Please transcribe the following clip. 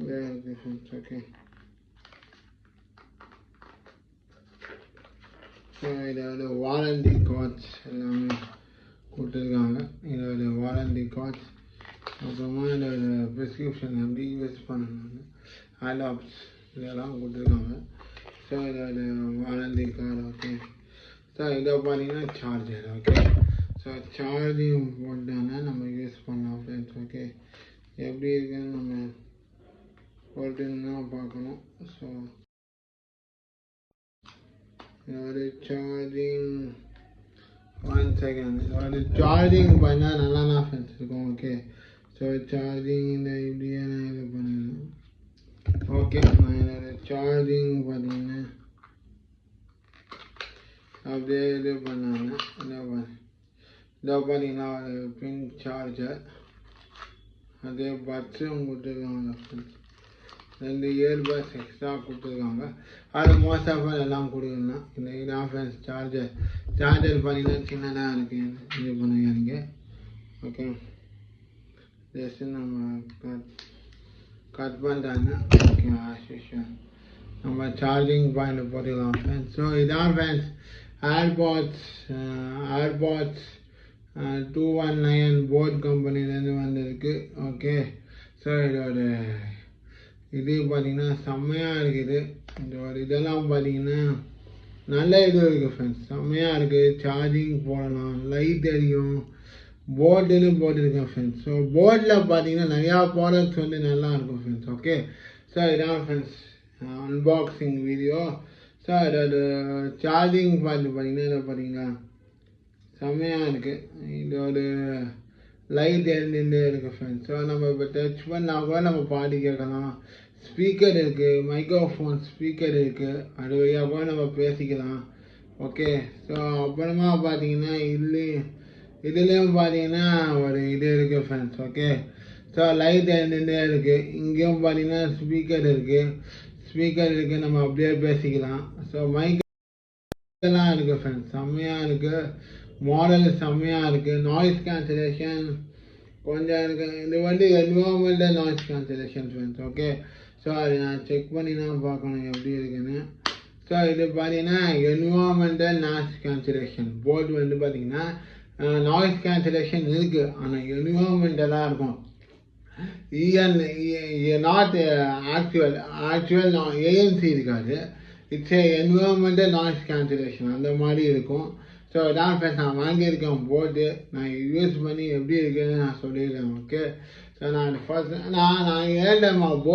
Okay. So இதோட warranty cards எல்லாமே கொடுத்துருக்காங்க. இதோட வாரண்டி கார்ட்ஸ் அப்புறமா இதோட ப்ரிஸ்கிரிப்ஷன் எப்படி யூஸ் பண்ணணும் ஆலாப்ஸ் இதெல்லாம் கொடுத்துருக்காங்க. ஸோ இதோட வாரண்டி கார்டு. ஓகே. ஸோ இதை பார்த்தீங்கன்னா சார்ஜர். ஓகே. ஸோ சார்ஜிங் போட்டானா நம்ம யூஸ் பண்ணலாம் ஃப்ரெண்ட்ஸ். ஓகே. எப்படி இருக்குன்னு நம்ம போட்டுன்னா பார்க்கணும். ஸோ இதோட சார்ஜிங் 1 செகண்ட். இதோட சார்ஜிங் பண்ணால் நல்லா தான் ஃப்ரெண்ட்ஸ் இருக்கும். ஓகே. ஸோ சார்ஜிங் இந்த இப்படியே நான் இது பண்ணிடணும். ஓகே. நான் இதோட சார்ஜிங் பார்த்தீங்கன்னா அப்படியே இது பண்ணாங்க. இதை பார்த்தீங்கன்னா ஒரு பின் சார்ஜர், அதே பட்ஸும் கொடுத்துருக்காங்க ஃப்ரெண்ட்ஸ். 2 இயர்பட்ஸ் எக்ஸ்ட்ரா கொடுத்துருக்காங்க. அது மோஸ்ட் ஆஃப் எல்லாம் கொடுக்கணும். இந்த இதான் ஃப்ரெண்ட்ஸ் சார்ஜர் பார்த்தீங்கன்னா சின்னதாக இருக்குது. இது பண்ணுவீங்க. ஓகே. ஜஸ்ட்டு நம்ம கட் பண்ணிட்டாங்க. ஓகே. ஆஷிஷன் நம்ம சார்ஜிங் பாயிண்ட் போட்டுக்கலாம் ஃப்ரெண்ட்ஸ். ஸோ இதான் ஃப்ரெண்ட்ஸ் ஏர்பாட்ஸ் 219 போட் கம்பெனிலேருந்து வந்திருக்கு. ஓகே. ஸோ இதோட இது பார்த்தீங்கன்னா செம்மையாக இருக்குது. இதோட இதெல்லாம் பார்த்தீங்கன்னா நல்ல இது இருக்குது ஃப்ரெண்ட்ஸ். செம்மையாக இருக்குது. சார்ஜிங் போடலாம், லைட் எரியும், போர்டுன்னு போட்டுருக்கேன் ஃப்ரெண்ட்ஸ். ஸோ போர்டில் பார்த்தீங்கன்னா நிறையா ப்ராடக்ட்ஸ் வந்து நல்லா இருக்கும் ஃப்ரெண்ட்ஸ். ஓகே. ஸோ இதான் ஃப்ரெண்ட்ஸ் அன்பாக்சிங் வீடியோ. ஸோ இதோட சார்ஜிங் பார்த்தீங்கன்னா இதை பார்த்தீங்கன்னா செம்மையாக இருக்குது. இதோட லைட் எரிஞ்சுட்டே இருக்குது ஃப்ரெண்ட்ஸ். ஸோ நம்ம இப்போ டச் பண்ணால் கூட நம்ம பாடி கேட்கலாம். ஸ்பீக்கர் இருக்குது, மைக்ரோஃபோன் ஸ்பீக்கர் இருக்குது, அது வழியாக கூட நம்ம பேசிக்கலாம். ஓகே. ஸோ அப்புறமா பார்த்தீங்கன்னா இதுலேயும் பார்த்தீங்கன்னா ஒரு இது இருக்குது ஃப்ரெண்ட்ஸ். ஓகே. ஸோ லைட் எரிஞ்சுட்டே இருக்குது. இங்கேயும் பார்த்தீங்கன்னா ஸ்பீக்கர் இருக்குது, நம்ம அப்படியே பேசிக்கலாம். ஸோ மைக்கெல்லாம் இருக்குது ஃப்ரெண்ட்ஸ். செம்மையாக இருக்குது. மாடல் செம்மையாக இருக்குது. நாய்ஸ் கேன்சலேஷன் கொஞ்சம் இருக்குது. இது வந்து environmental noise cancellation friends. Okay. So அது நான் செக் பண்ணி தான் பார்க்கணும் எப்படி இருக்குன்னு. ஸோ இது பார்த்தீங்கன்னா என்விரான்மெண்டல் நாய்ஸ் கேன்சலேஷன் போர்டு வந்து பார்த்தீங்கன்னா நாய்ஸ் கேன்சலேஷன் இருக்குது, ஆனால் என்விரான்மெண்டலாக இருக்கும். நாட் ஆக்சுவல் ஏஎன்சி இருக்காது. இட்ஸ் என்விரான்மெண்டல் நாய்ஸ் கேன்சலேஷன் அந்த மாதிரி இருக்கும். ஸோ இதான் ஃப்ரெண்ட்ஸ் நான் வாங்கியிருக்கேன் போர்டு. நான் யூஸ் பண்ணி எப்படி இருக்குன்னு நான் சொல்லியிருக்கேன். ஓகே. ஸோ நான் ஃபர்ஸ்ட் நான் ஏன் போர்டு